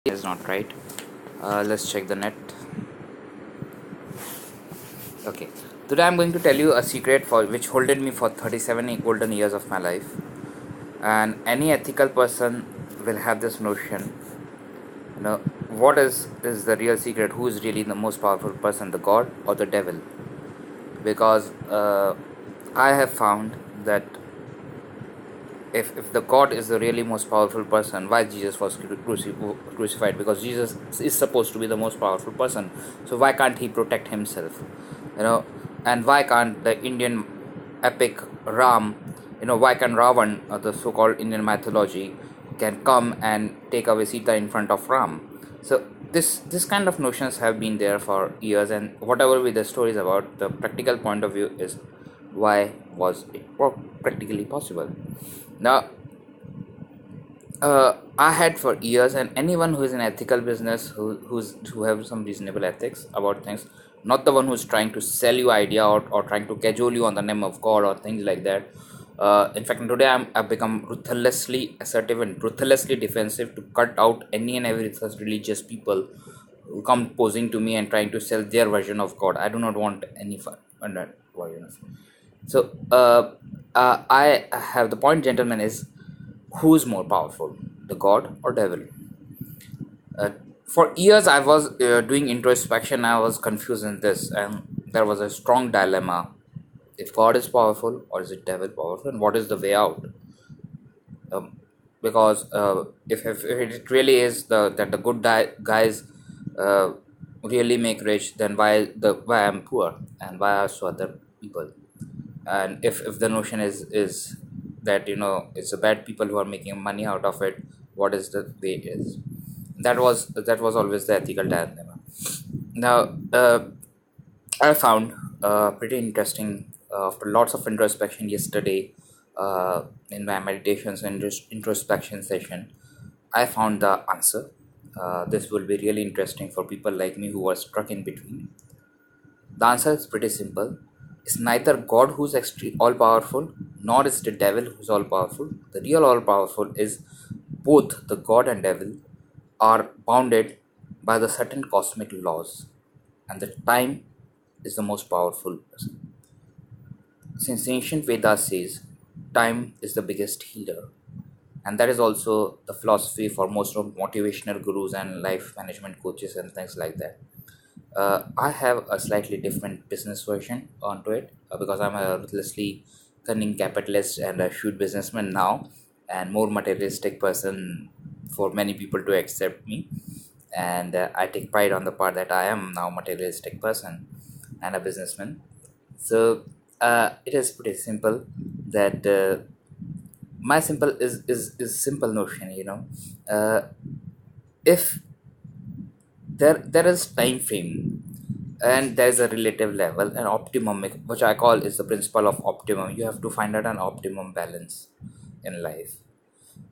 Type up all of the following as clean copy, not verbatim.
Is not right. Let's check the net. Okay. Today I'm going to tell you a secret for which holded me for 37 golden years of my life. And any ethical person will have this notion. You know, what is the real secret? Who is really the most powerful person, the God or the devil? Because I have found that if the God is the really most powerful person, why Jesus was crucified? Because Jesus is supposed to be the most powerful person. So why can't he protect himself? You know, and why can't the Indian epic Ram? Why can Ravan, the so-called Indian mythology, can come and take away Sita in front of Ram? So this kind of notions have been there for years, and whatever with the stories about, the practical point of view is why was it practically possible? Now, I had for years, and anyone who is in ethical business, who have some reasonable ethics about things, not the one who's trying to sell you idea or trying to cajole you on the name of God or things like that. In fact, today I've become ruthlessly assertive and ruthlessly defensive to cut out any and every such religious people who come posing to me and trying to sell their version of God. I do not want any fun on that version of. So I have the point, gentlemen, is who is more powerful, the God or devil? Uh, for years, I was doing introspection. I was confused in this, and there was a strong dilemma: if God is powerful or is it devil powerful, and what is the way out? Because if it really is that the good guys uh, really make rich, then why I'm poor and why are so other people? And if the notion is that it's the bad people who are making money out of it, what is the way it is? That was always the ethical dilemma. Now I found pretty interesting, after lots of introspection yesterday, in my meditations and introspection session, I found the answer. This will be really interesting for people like me who are stuck in between. The answer is pretty simple. It's neither God who's all powerful, nor is the devil who's all powerful. The real all powerful is both the God and devil are bounded by the certain cosmic laws, and the time is the most powerful person. Since ancient Vedas says time is the biggest healer, and that is also the philosophy for most of motivational gurus and life management coaches and things like that. I have a slightly different business version onto it, because I'm a ruthlessly cunning capitalist and a shrewd businessman now, and more materialistic person for many people to accept me. And I take pride on the part that I am now materialistic person and a businessman. So it is pretty simple that my simple is simple notion. If there is time frame and there is a relative level, an optimum, which I call is the principle of optimum. You have to find out an optimum balance in life.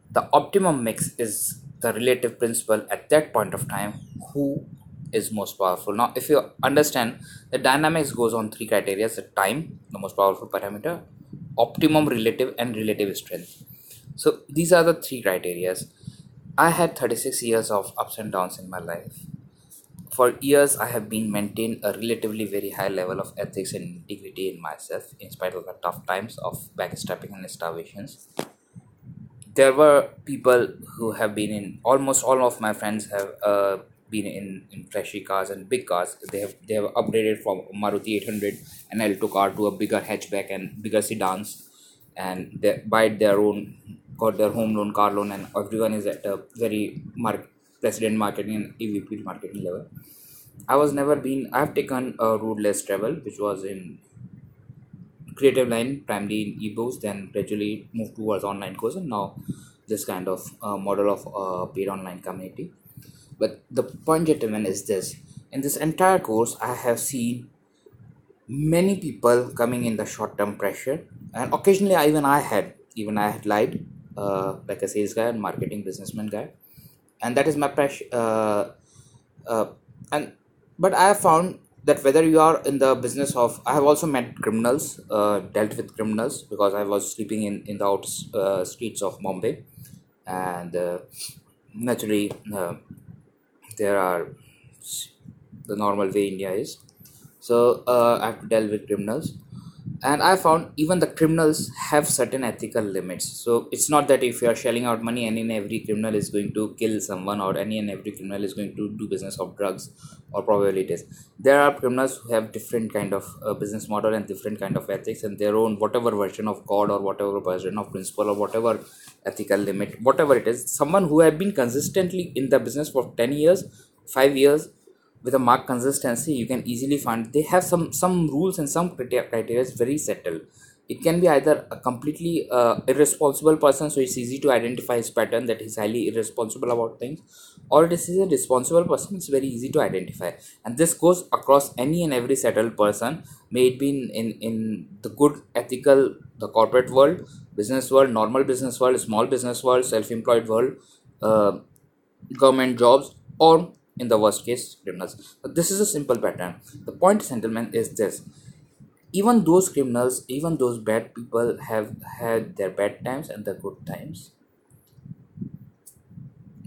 The optimum mix is the relative principle at that point of time, who is most powerful. Now if you understand, the dynamics goes on three criteria: the time, the most powerful parameter, optimum relative, and relative strength. So these are the three criteria. I had 36 years of ups and downs in my life. For years, I have been maintained a relatively very high level of ethics and integrity in myself, in spite of the tough times of backstabbing and starvations. There were people who have been in, almost all of my friends have been in flashy cars and big cars. They have upgraded from Maruti 800 and Alto car to a bigger hatchback and bigger sedans, and they buy their own, got their home loan, car loan, and everyone is at a very president marketing and EVP marketing level. I've taken a route less travel, which was in creative line, primarily in ebooks, then gradually moved towards online course, and now this kind of model of paid online community. But the point, gentlemen, is this: in this entire course, I have seen many people coming in the short term pressure, and occasionally I had lied, like a sales guy and marketing businessman guy, and that is my pressure. Uh, and But I have found that whether you are in the business of, I have also met criminals, dealt with criminals, because I was sleeping in the streets of Bombay, and naturally. there are the normal way India is. So I have to deal with criminals, and I found even the criminals have certain ethical limits. So it's not that if you are shelling out money, any and every criminal is going to kill someone, or any and every criminal is going to do business of drugs, or probably it is. There are criminals who have different kind of business model and different kind of ethics, and their own whatever version of God, or whatever version of principle, or whatever ethical limit, whatever it is. Someone who have been consistently in the business for 10 years, 5 years, with a marked consistency, you can easily find they have some rules and some criteria is very settled. It can be either a completely irresponsible person, so it's easy to identify his pattern that he's highly irresponsible about things, or it is a responsible person, it's very easy to identify. And this goes across any and every settled person, may it be in the good ethical, the corporate world, business world, normal business world, small business world, self-employed world, uh, government jobs, or in the worst case criminals. But this is a simple pattern. The point, gentlemen, is this: even those criminals, even those bad people have had their bad times and the good times.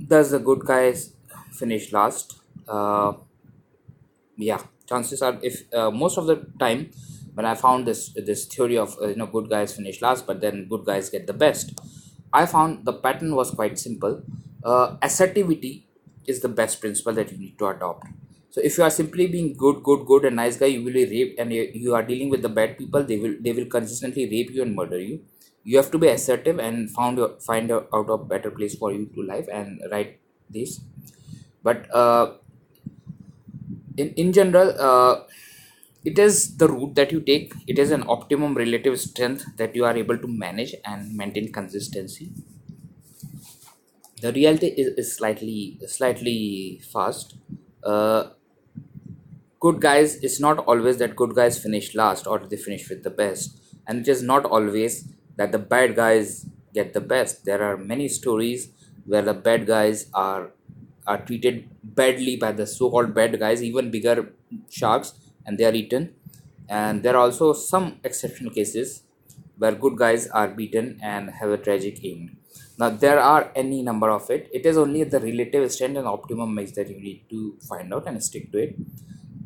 Does the good guys finish last? Yeah, chances are, if most of the time when I found this theory of good guys finish last, but then good guys get the best, I found the pattern was quite simple. Assertivity is the best principle that you need to adopt. So if you are simply being good and nice guy, you will be raped, and you are dealing with the bad people, they will consistently rape you and murder you. You have to be assertive and find out a better place for you to live and write this. But in general, it is the route that you take. It is an optimum relative strength that you are able to manage and maintain consistency. The reality is slightly fast. uh, Good guys, it's not always that good guys finish last or they finish with the best, and it is not always that the bad guys get the best. There are many stories where the bad guys are treated badly by the so-called bad guys, even bigger sharks, and they are eaten. And there are also some exceptional cases where good guys are beaten and have a tragic end. Now there are any number of it. It is only the relative strength and optimum mix that you need to find out and stick to it.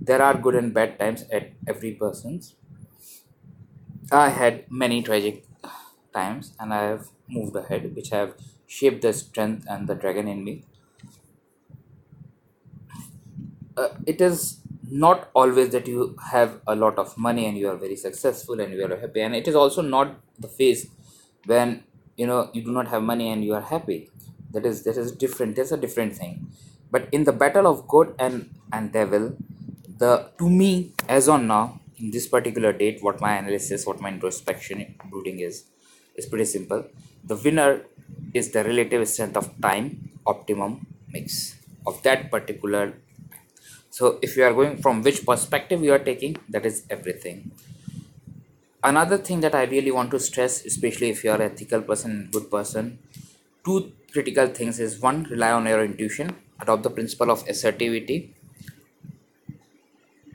There are good and bad times at every person's. I had many tragic times, and I have moved ahead, which have shaped the strength and the dragon in me. It is not always that you have a lot of money and you are very successful and you are happy, and it is also not the phase when you do not have money and you are happy. That is different. That's a different thing. But in the battle of good and devil, the to me, as on now, in this particular date, what my analysis, what my introspection brooding is pretty simple. The winner is the relative strength of time optimum mix of that particular. So if you are going from which perspective you are taking, that is everything. Another thing that I really want to stress, especially if you are an ethical person and good person, two critical things is: one, rely on your intuition, adopt the principle of assertivity.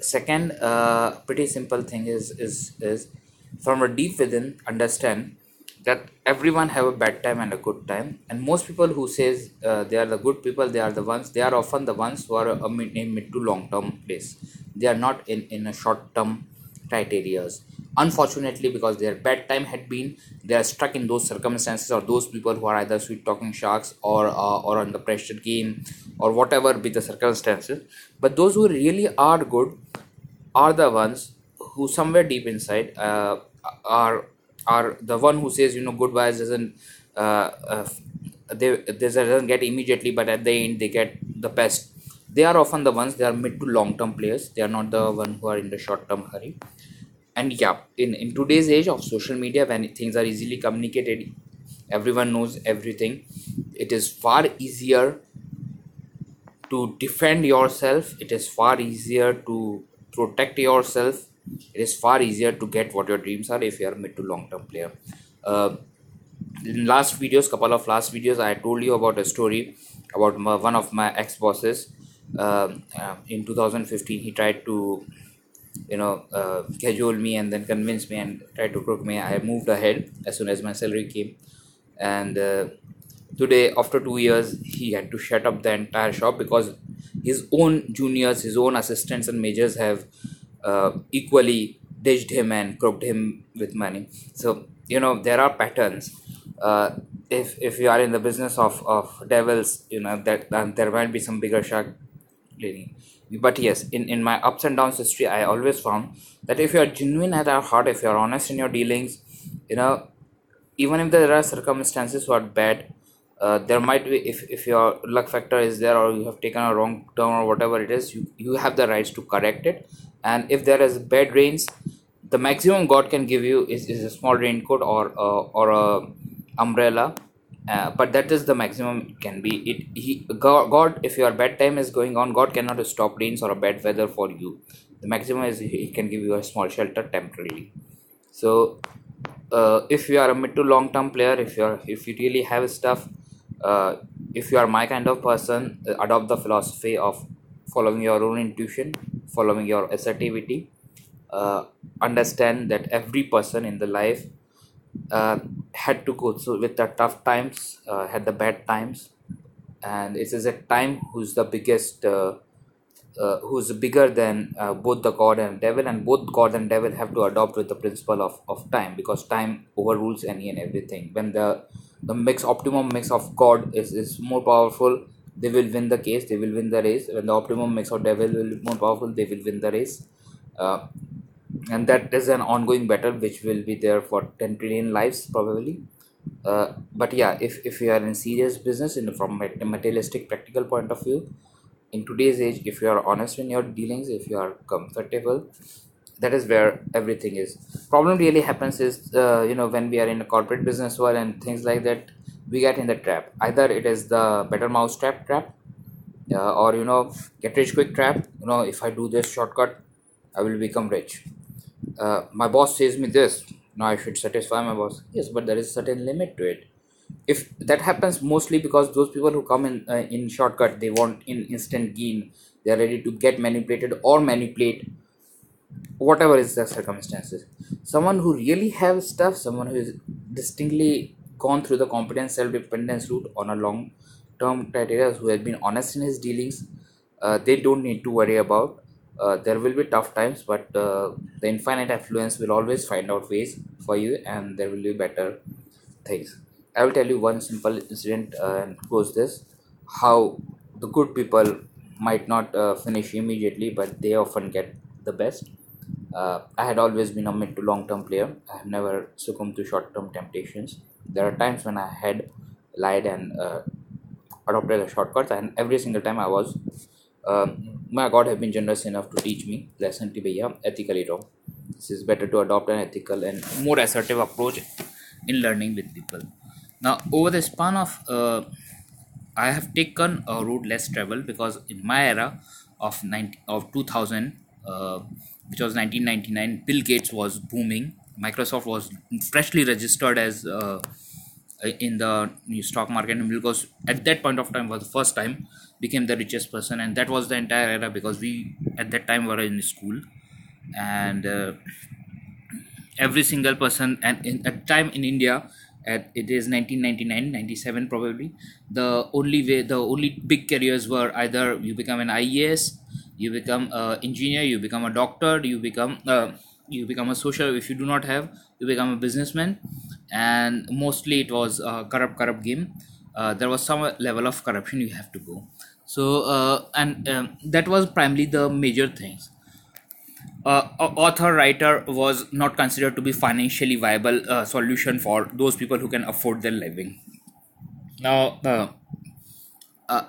Second, pretty simple thing is from a deep within understand that everyone have a bad time and a good time, and most people who says they are the good people, they are often the ones who are in mid to long term place. They are not in a short term criterias, unfortunately, because their bad time had been, they are stuck in those circumstances, or those people who are either sweet talking sharks, or on the pressure game, or whatever be the circumstances. But those who really are good are the ones who somewhere deep inside are are the one who says, good vibes doesn't doesn't get immediately, but at the end they get the best. They are often the ones, they are mid to long term players, they are not the one who are in the short term hurry. And yeah, in today's age of social media, when things are easily communicated, everyone knows everything, it is far easier to defend yourself, it is far easier to protect yourself, it is far easier to get what your dreams are if you are mid to long term player. uh, in couple of last videos, I told you about a story about one of my ex bosses. In 2015, he tried to cajole me and then convince me and tried to crook me. I moved ahead as soon as my salary came, and today, after 2 years, he had to shut up the entire shop because his own juniors, his own assistants and majors have equally ditched him and crooked him with money. So there are patterns. uh, if you are in the business of devils, that there might be some bigger shark leading. But yes, in my ups and downs history, I always found that if you are genuine at our heart, if you are honest in your dealings, you know even if there are circumstances who are bad, there might be, if your luck factor is there, or you have taken a wrong turn or whatever it is, you have the rights to correct it. And if there is bad rains, the maximum god can give you is a small raincoat or a umbrella. But that is the maximum it can be. God, if your bad time is going on, God cannot stop rains or a bad weather for you. The maximum is he can give you a small shelter temporarily. So if you are a mid to long term player, if you really have stuff, uh, if you are my kind of person, adopt the philosophy of following your own intuition, following your assertivity. uh, Understand that every person in the life uh, had to go through with the tough times, had the bad times, and it is a time who's bigger than both the god and devil, and both god and devil have to adopt with the principle of time, because time overrules any and everything. When the optimum mix of god is more powerful, they will win the case, they will win the race. When the optimum mix of devil will be more powerful, they will win the race. uh, and that is an ongoing battle which will be there for 10 trillion lives probably. But yeah, if you are in serious business from a materialistic practical point of view, in today's age, if you are honest in your dealings, if you are comfortable, that is where everything is. Problem really happens is, when we are in a corporate business world and things like that, we get in the trap. Either it is the better mousetrap trap, or get rich quick trap. If I do this shortcut, I will become rich. My boss says me this, now I should satisfy my boss. Yes, but there is a certain limit to it. If that happens, mostly because those people who come in shortcut, they want in instant gain. They are ready to get manipulated or manipulate whatever is the circumstances. Someone who really have stuff, someone who is distinctly gone through the competence self-dependence route on a long term criteria, who has been honest in his dealings, they don't need to worry about. There will be tough times, but the infinite affluence will always find out ways for you, and there will be better things. I will tell you one simple incident and close this. How the good people might not finish immediately, but they often get the best. I had always been a mid to long term player. I have never succumbed to short term temptations. There are times when I had lied and adopted a shortcut, and every single time I was, my God have been generous enough to teach me lesson to be ethically wrong. This is better to adopt an ethical and more assertive approach in learning with people. Now, over the span of I have taken a route less traveled, because in my era of 2000, which was 1999, Bill Gates was booming. Microsoft was freshly registered as in the new stock market, because at that point of time was the first time became the richest person, and that was the entire era, because we at that time were in school. And every single person, and at time in India, at it is 1999, 97 probably, the only big careers were either you become an IAS, you become a engineer, you become a doctor, you become a social. If you do not have, you become a businessman. And mostly it was a corrupt game. There was some level of corruption you have to go. So and that was primarily the major things. Author writer was not considered to be financially viable solution for those people who can afford their living. Now uh,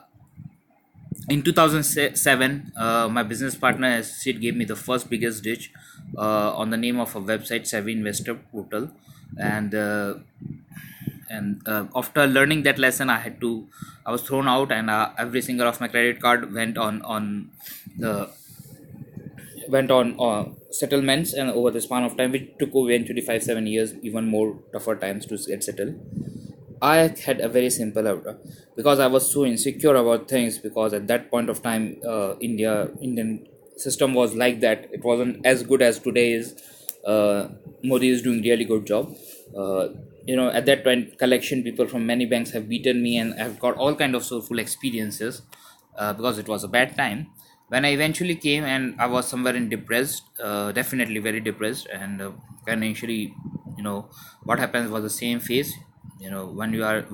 in 2007, my business partner associate gave me the first biggest ditch on the name of a website, Savvy Investor Portal. And and after learning that lesson, I was thrown out, and every single of my credit card the went on settlements. And over the span of time, which took eventually 5 7 years, even more tougher times to get settled. I had a very simple because I was so insecure about things, because at that point of time, Indian system was like that. It wasn't as good as today is. Modi is doing really good job. uh, at that point, collection people from many banks have beaten me, and I've got all kind of soulful experiences. because it was a bad time. When I eventually came, and I was somewhere in depressed, definitely very depressed, and financially, you know, what happens was the same phase. When you are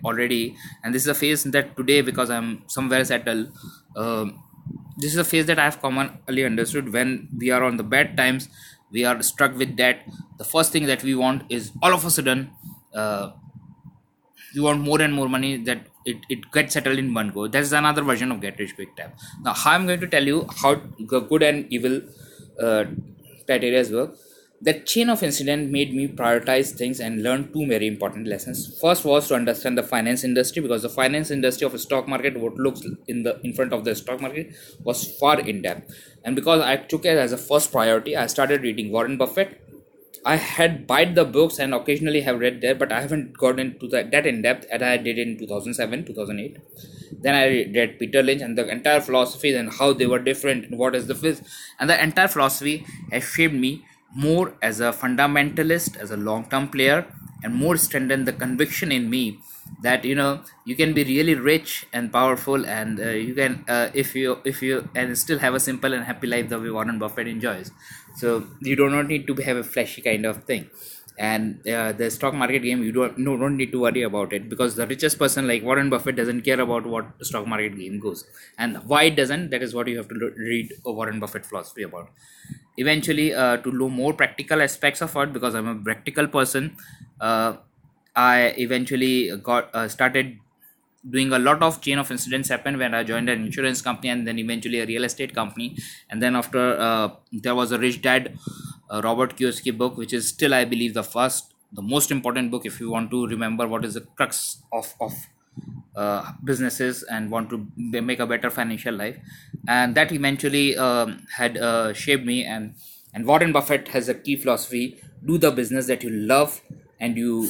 already, and this is a phase that today, because I'm somewhere settled, this is a phase that I have commonly understood. When we are on the bad times, we are struck with that. The first thing that we want is all of a sudden, uh, we want more and more money, that it gets settled in one go. That's another version of get rich quick tap. Now, how I'm going to tell you how good and evil uh, criteria work. That chain of incident made me prioritize things and learn two very important lessons. First was to understand the finance industry, because the finance industry of a stock market, what looks in front of the stock market, was far in depth. And because I took it as a first priority, I started reading Warren Buffett. I had bought the books and occasionally have read there, but I haven't gotten into that in depth as I did in 2007, 2008. Then I read Peter Lynch and the entire philosophies and how they were different and what is the fifth. And the entire philosophy has shaped me more as a fundamentalist, as a long-term player, and more strengthened the conviction in me that you can be really rich and powerful, and you can if you and still have a simple and happy life the way Warren Buffett enjoys. So you do not need to have a flashy kind of thing. And the stock market game, you don't need to worry about it, because the richest person like Warren Buffett doesn't care about what the stock market game goes. And why it doesn't, that is what you have to read a Warren Buffett philosophy about. Eventually, to know more practical aspects of it, because I'm a practical person, I eventually got started doing a lot of chain of incidents happen when I joined an insurance company, and then eventually a real estate company. And then after, there was a Rich Dad, Robert Kiyosaki book, which is still, I believe, the most important book if you want to remember what is the crux of businesses and want to make a better financial life. And that eventually had shaped me. And Warren Buffett has a key philosophy: do the business that you love and you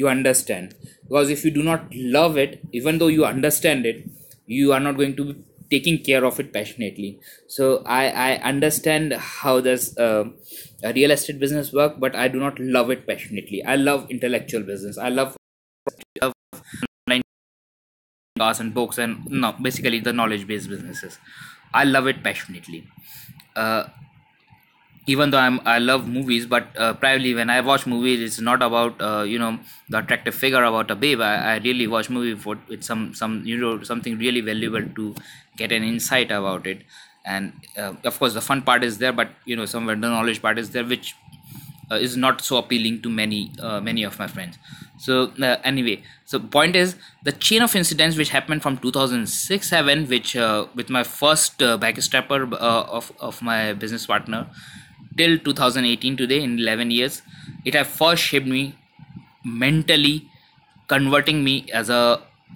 understand. Because if you do not love it, even though you understand it, you are not going to be taking care of it passionately. So I understand how does a real estate business work, but I do not love it passionately. I love intellectual business. I love online cars and books, and no, basically the knowledge based businesses. I love it passionately. uh, Even though I love movies, but primarily when I watch movies, it's not about the attractive figure about a babe. I really watch movie for with some something really valuable to get an insight about it. And of course the fun part is there, but somewhere the knowledge part is there, which is not so appealing to many of my friends. So anyway, so point is, the chain of incidents which happened from 2006-7, which with my first backstrapper of my business partner till 2018 today, in 11 years, it has first shaped me mentally, converting me as a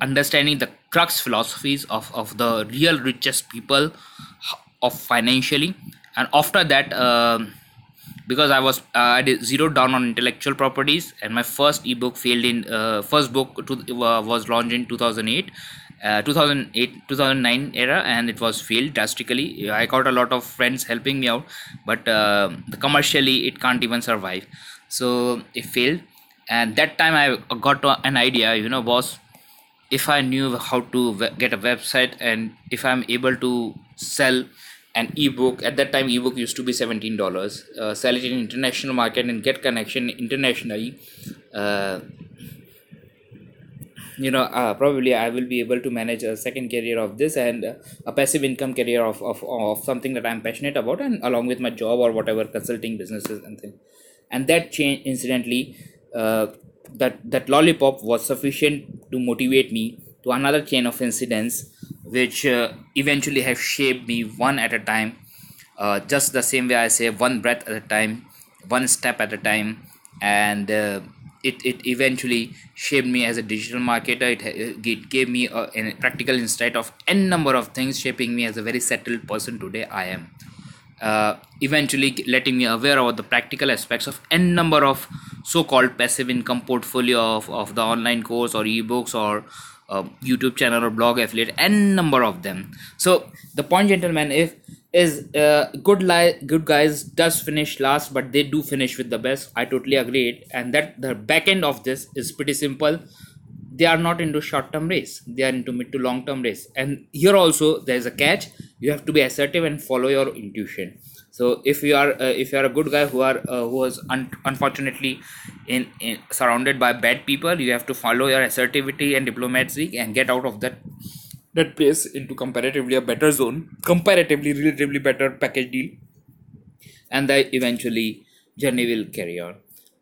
understanding the crux philosophies of the real richest people of financially. And after that, because I did zeroed down on intellectual properties, and my first ebook failed in first book was launched in 2008, 2009 era, and it was failed drastically. I got a lot of friends helping me out, but commercially it can't even survive, so it failed. And that time I got an idea, boss. If I knew how to get a website, and if I'm able to sell an ebook, at that time ebook used to be $17, sell it in international market and get connection internationally, uh, probably I will be able to manage a second career of this, and a passive income career of something that I'm passionate about, and along with my job or whatever consulting businesses and things. And that change, incidentally, uh, that lollipop was sufficient to motivate me to another chain of incidents, which eventually have shaped me one at a time. Just the same way I say, one breath at a time, one step at a time. And it eventually shaped me as a digital marketer. It gave me a practical insight of n number of things, shaping me as a very settled person today I am. Eventually letting me aware about the practical aspects of n number of so-called passive income portfolio of the online course or ebooks or YouTube channel or blog affiliate, n number of them. So the point, gentlemen, if is good guys does finish last, but they do finish with the best. I totally agree it. And that the back end of this is pretty simple. they are not into short term race, they are into mid to long term race. And here also there is a catch: you have to be assertive and follow your intuition. So if you are a good guy who was unfortunately in surrounded by bad people, you have to follow your assertivity and diplomacy and get out of that place into comparatively a better zone, comparatively relatively better package deal, and the eventually journey will carry on.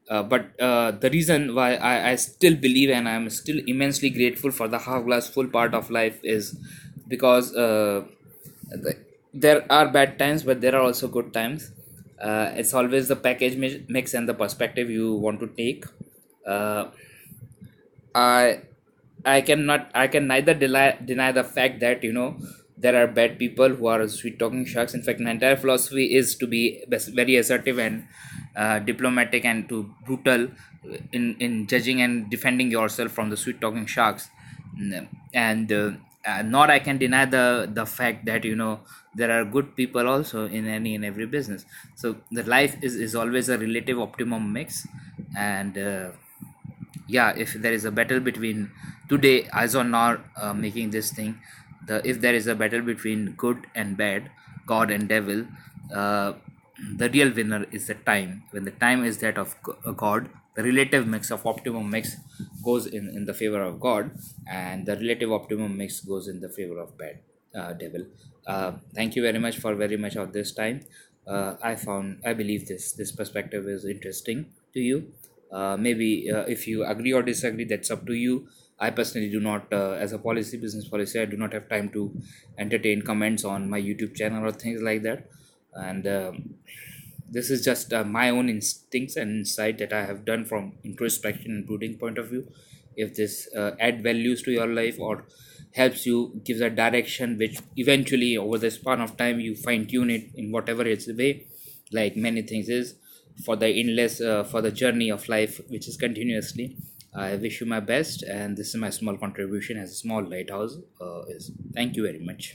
But the reason why I still believe and I'm still immensely grateful for the half glass full part of life is because the, there are bad times, but there are also good times. It's always the package mix and the perspective you want to take. Uh, I I can neither deny the fact that there are bad people who are sweet talking sharks. In fact, my entire philosophy is to be very assertive and diplomatic and to brutal in judging and defending yourself from the sweet talking sharks. And nor I can deny the fact that there are good people also in any and every business. So the life is always a relative optimum mix. And yeah, if there is a battle between today as on now, making this thing, the if there is a battle between good and bad, god and devil, uh, the real winner is the time. When the time is that of god, the relative mix of optimum mix goes in the favor of god, and the relative optimum mix goes in the favor of bad, devil. Thank you very much for very much of this time. I believe this perspective is interesting to you. Maybe if you agree or disagree, that's up to you. I personally do not, as a policy, business policy, I do not have time to entertain comments on my YouTube channel or things like that. And this is just my own instincts and insight that I have done from introspection and brooding point of view. If this add values to your life or helps you, gives a direction which eventually over the span of time you fine tune it in whatever its way, like many things is for the endless for the journey of life which is continuously. I wish you my best, and this is my small contribution as a small lighthouse is. Thank you very much.